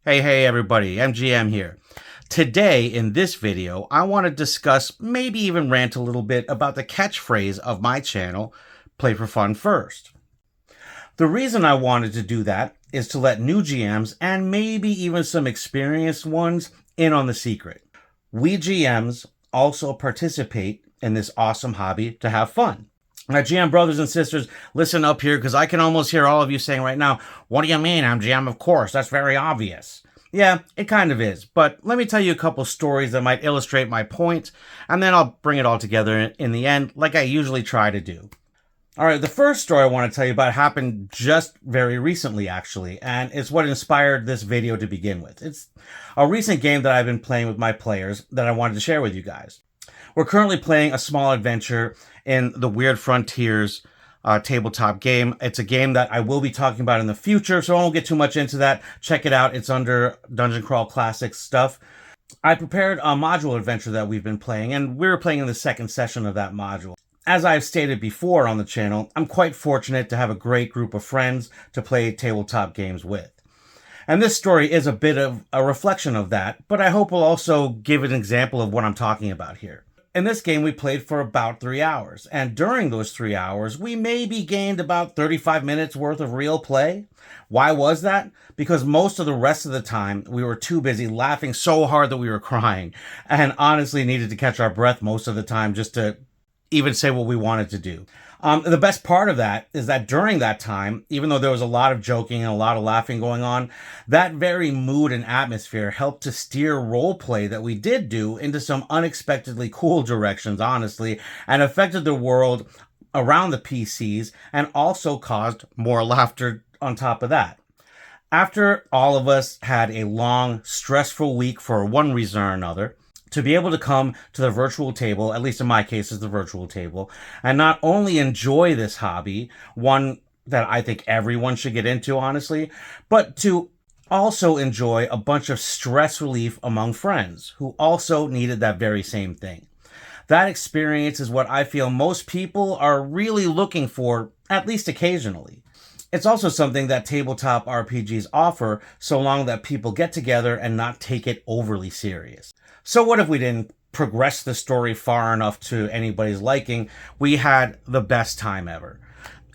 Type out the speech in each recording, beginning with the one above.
Hey everybody, MGM here. Today in this video, I want to discuss, maybe even rant a little bit about the catchphrase of my channel, Play for Fun First. The reason I wanted to do that is to let new GMs and maybe even some experienced ones in on the secret. We GMs also participate in this awesome hobby to have fun. Now, GM brothers and sisters, listen up here because I can almost hear all of you saying right now, "What do you mean, MGM? Of course, that's very obvious." Yeah, it kind of is, but let me tell you a couple stories that might illustrate my point, and then I'll bring it all together in the end, like I usually try to do. All right, the first story I want to tell you about happened just very recently, actually, and it's what inspired this video to begin with. It's a recent game that I've been playing with my players that I wanted to share with you guys. We're currently playing a small adventure in the Weird Frontiers tabletop game. It's a game that I will be talking about in the future, so I won't get too much into that. Check it out. It's under Dungeon Crawl Classics stuff. I prepared a module adventure that we've been playing, and we were playing in the second session of that module. As I've stated before on the channel, I'm quite fortunate to have a great group of friends to play tabletop games with. And this story is a bit of a reflection of that, but I hope will also give an example of what I'm talking about here. In this game, we played for about 3 hours, and during those 3 hours, we maybe gained about 35 minutes worth of real play. Why was that? Because most of the rest of the time, we were too busy laughing so hard that we were crying, and honestly needed to catch our breath most of the time just to even say what we wanted to do. The best part of that is that during that time, even though there was a lot of joking and a lot of laughing going on, that very mood and atmosphere helped to steer role play that we did do into some unexpectedly cool directions, honestly, and affected the world around the PCs and also caused more laughter on top of that. After all of us had a long, stressful week for one reason or another, to be able to come to the virtual table, at least in my case is the virtual table, and not only enjoy this hobby, one that I think everyone should get into, honestly, but to also enjoy a bunch of stress relief among friends who also needed that very same thing. That experience is what I feel most people are really looking for, at least occasionally. It's also something that tabletop RPGs offer, so long that people get together and not take it overly serious. So what if we didn't progress the story far enough to anybody's liking? We had the best time ever.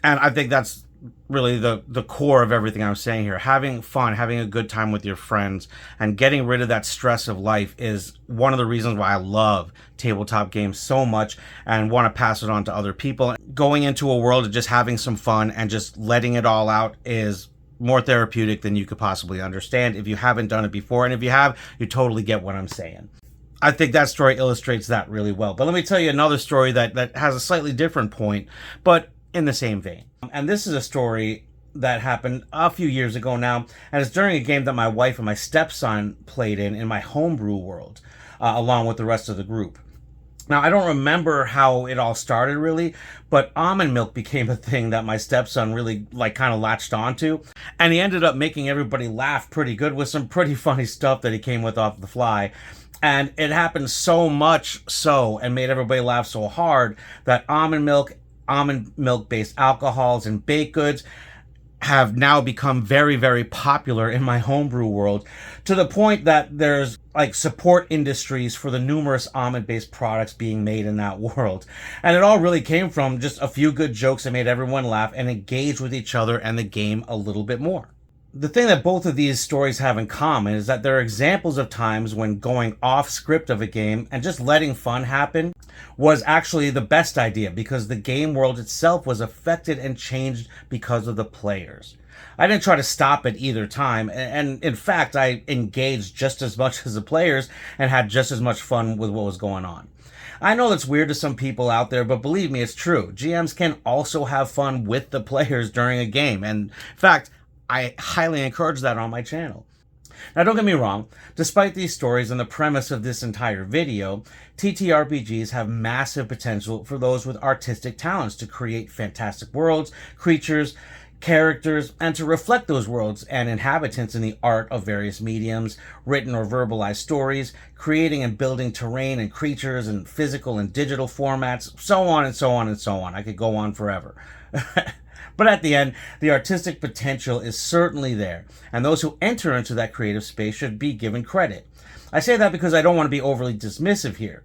And I think that's really the core of everything I'm saying here. Having fun, having a good time with your friends, and getting rid of that stress of life is one of the reasons why I love tabletop games so much and want to pass it on to other people. Going into a world of just having some fun and just letting it all out is more therapeutic than you could possibly understand if you haven't done it before. And if you have, you totally get what I'm saying. I think that story illustrates that really well. But let me tell you another story that has a slightly different point, but in the same vein. And this is a story that happened a few years ago now, and it's during a game that my wife and my stepson played in my homebrew world, along with the rest of the group. Now, I don't remember how it all started really, but almond milk became a thing that my stepson really kind of latched onto. And he ended up making everybody laugh pretty good with some pretty funny stuff that he came with off the fly. And it happened so much so and made everybody laugh so hard that almond milk based alcohols and baked goods have now become very, very popular in my homebrew world, to the point that there's support industries for the numerous almond-based products being made in that world. And it all really came from just a few good jokes that made everyone laugh and engage with each other and the game a little bit more. The thing that both of these stories have in common is that there are examples of times when going off script of a game and just letting fun happen was actually the best idea, because the game world itself was affected and changed because of the players. I didn't try to stop it either time, and in fact, I engaged just as much as the players and had just as much fun with what was going on. I know that's weird to some people out there, but believe me, it's true. GMs can also have fun with the players during a game, and in fact, I highly encourage that on my channel. Now, don't get me wrong, despite these stories and the premise of this entire video, TTRPGs have massive potential for those with artistic talents to create fantastic worlds, creatures, characters, and to reflect those worlds and inhabitants in the art of various mediums, written or verbalized stories, creating and building terrain and creatures in physical and digital formats, so on and so on and so on. I could go on forever. But at the end, the artistic potential is certainly there, and those who enter into that creative space should be given credit. I say that because I don't want to be overly dismissive here.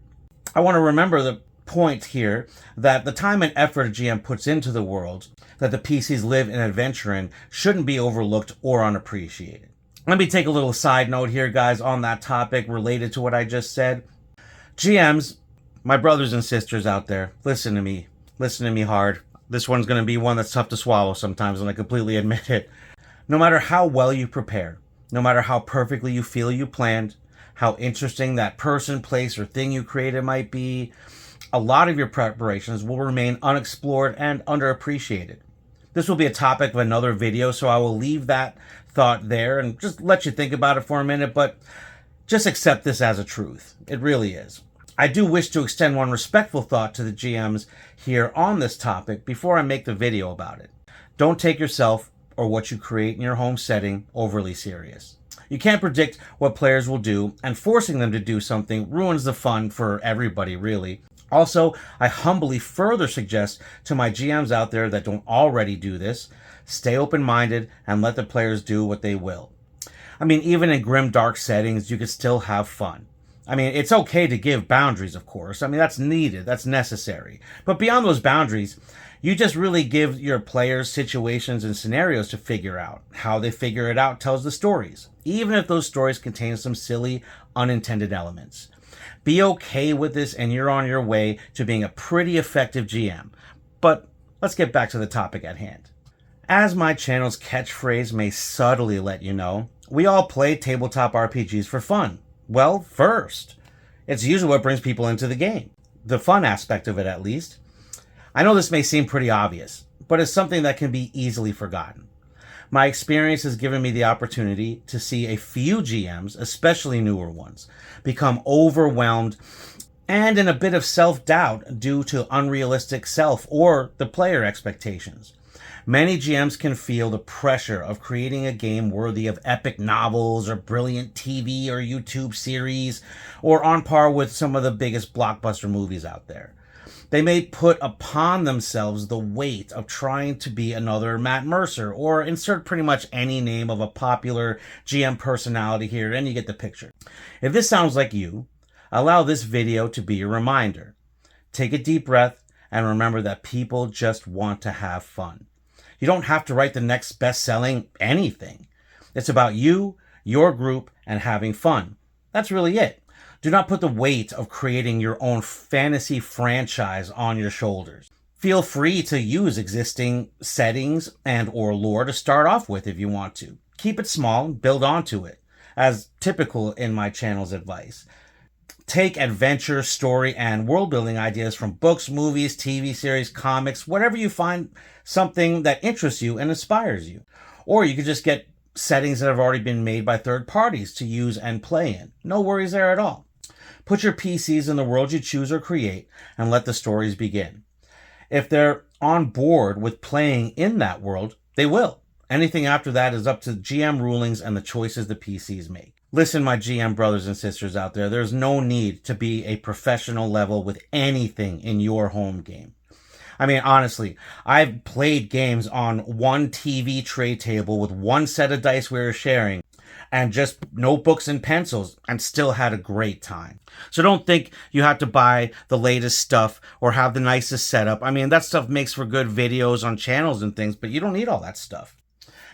I want to remember the point here that the time and effort a GM puts into the world that the PCs live and adventure in shouldn't be overlooked or unappreciated. Let me take a little side note here, guys, on that topic related to what I just said. GMs, my brothers and sisters out there, listen to me. Listen to me hard. This one's going to be one that's tough to swallow sometimes, and I completely admit it. No matter how well you prepare, no matter how perfectly you feel you planned, how interesting that person, place, or thing you created might be, a lot of your preparations will remain unexplored and underappreciated. This will be a topic of another video, so I will leave that thought there and just let you think about it for a minute, but just accept this as a truth. It really is. I do wish to extend one respectful thought to the GMs here on this topic before I make the video about it. Don't take yourself or what you create in your home setting overly serious. You can't predict what players will do, and forcing them to do something ruins the fun for everybody, really. Also, I humbly further suggest to my GMs out there that don't already do this, stay open-minded and let the players do what they will. I mean, even in grim, dark settings, you can still have fun. I mean, it's okay to give boundaries, of course. I mean, that's needed, that's necessary. But beyond those boundaries, you just really give your players situations and scenarios to figure out. How they figure it out tells the stories, even if those stories contain some silly, unintended elements. Be okay with this and you're on your way to being a pretty effective GM. But let's get back to the topic at hand. As my channel's catchphrase may subtly let you know, we all play tabletop RPGs for fun. Well, first. It's usually what brings people into the game. The fun aspect of it, at least. I know this may seem pretty obvious, but it's something that can be easily forgotten. My experience has given me the opportunity to see a few GMs, especially newer ones, become overwhelmed and in a bit of self-doubt due to unrealistic self or the player expectations. Many GMs can feel the pressure of creating a game worthy of epic novels or brilliant TV or YouTube series, or on par with some of the biggest blockbuster movies out there. They may put upon themselves the weight of trying to be another Matt Mercer, or insert pretty much any name of a popular GM personality here, and you get the picture. If this sounds like you, allow this video to be a reminder. Take a deep breath and remember that people just want to have fun. You don't have to write the next best-selling anything. It's about you, your group, and having fun. That's really it. Do not put the weight of creating your own fantasy franchise on your shoulders. Feel free to use existing settings and or lore to start off with if you want to. Keep it small and build onto it, as typical in my channel's advice. Take adventure, story, and world-building ideas from books, movies, TV series, comics, whatever you find something that interests you and inspires you. Or you could just get settings that have already been made by third parties to use and play in. No worries there at all. Put your PCs in the world you choose or create and let the stories begin. If they're on board with playing in that world, they will. Anything after that is up to GM rulings and the choices the PCs make. Listen, my GM brothers and sisters out there, there's no need to be a professional level with anything in your home game. I mean, honestly, I've played games on one TV tray table with one set of dice we were sharing and just notebooks and pencils and still had a great time. So don't think you have to buy the latest stuff or have the nicest setup. I mean, that stuff makes for good videos on channels and things, but you don't need all that stuff.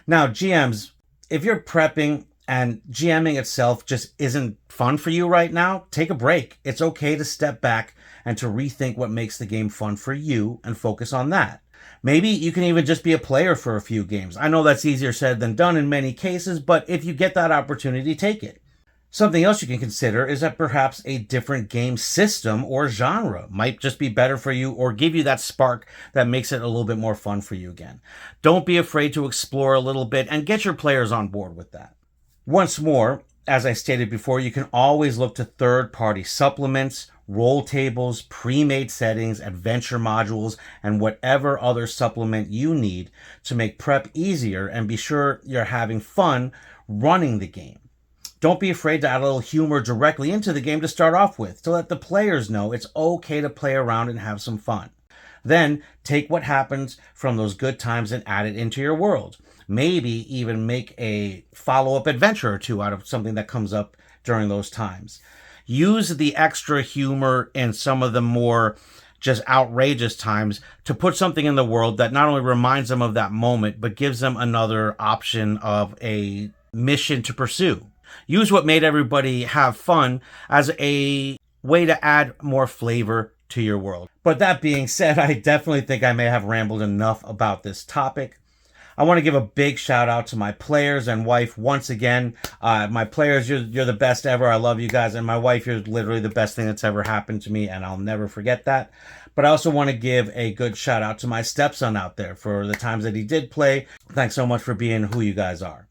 Now, GMs, if you're prepping and GMing itself just isn't fun for you right now, take a break. It's okay to step back and to rethink what makes the game fun for you and focus on that. Maybe you can even just be a player for a few games. I know that's easier said than done in many cases, but if you get that opportunity, take it. Something else you can consider is that perhaps a different game system or genre might just be better for you or give you that spark that makes it a little bit more fun for you again. Don't be afraid to explore a little bit and get your players on board with that. Once more, as I stated before, you can always look to third-party supplements, roll tables, pre-made settings, adventure modules, and whatever other supplement you need to make prep easier and be sure you're having fun running the game. Don't be afraid to add a little humor directly into the game to start off with, to let the players know it's okay to play around and have some fun. Then take what happens from those good times and add it into your world. Maybe even make a follow-up adventure or two out of something that comes up during those times. Use the extra humor in some of the more just outrageous times to put something in the world that not only reminds them of that moment, but gives them another option of a mission to pursue. Use what made everybody have fun as a way to add more flavor to your world. But that being said, I definitely think I may have rambled enough about this topic. I want to give a big shout out to my players and wife once again. My players, you're the best ever. I love you guys. And my wife, you're literally the best thing that's ever happened to me, and I'll never forget that. But I also want to give a good shout out to my stepson out there for the times that he did play. Thanks so much for being who you guys are.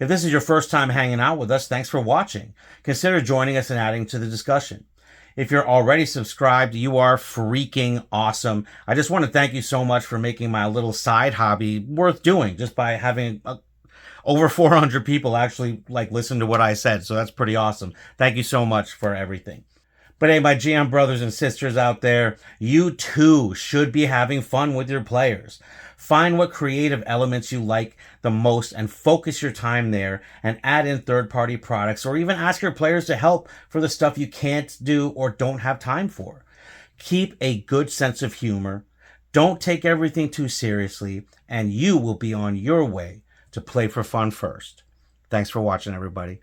If this is your first time hanging out with us, thanks for watching. Consider joining us and adding to the discussion. If you're already subscribed, you are freaking awesome. I just want to thank you so much for making my little side hobby worth doing just by having over 400 people actually listen to what I said. So that's pretty awesome. Thank you so much for everything. But hey, my GM brothers and sisters out there, you too should be having fun with your players. Find what creative elements you like the most and focus your time there, and add in third-party products, or even ask your players to help for the stuff you can't do or don't have time for. Keep a good sense of humor. Don't take everything too seriously, and you will be on your way to play for fun first. Thanks for watching, everybody.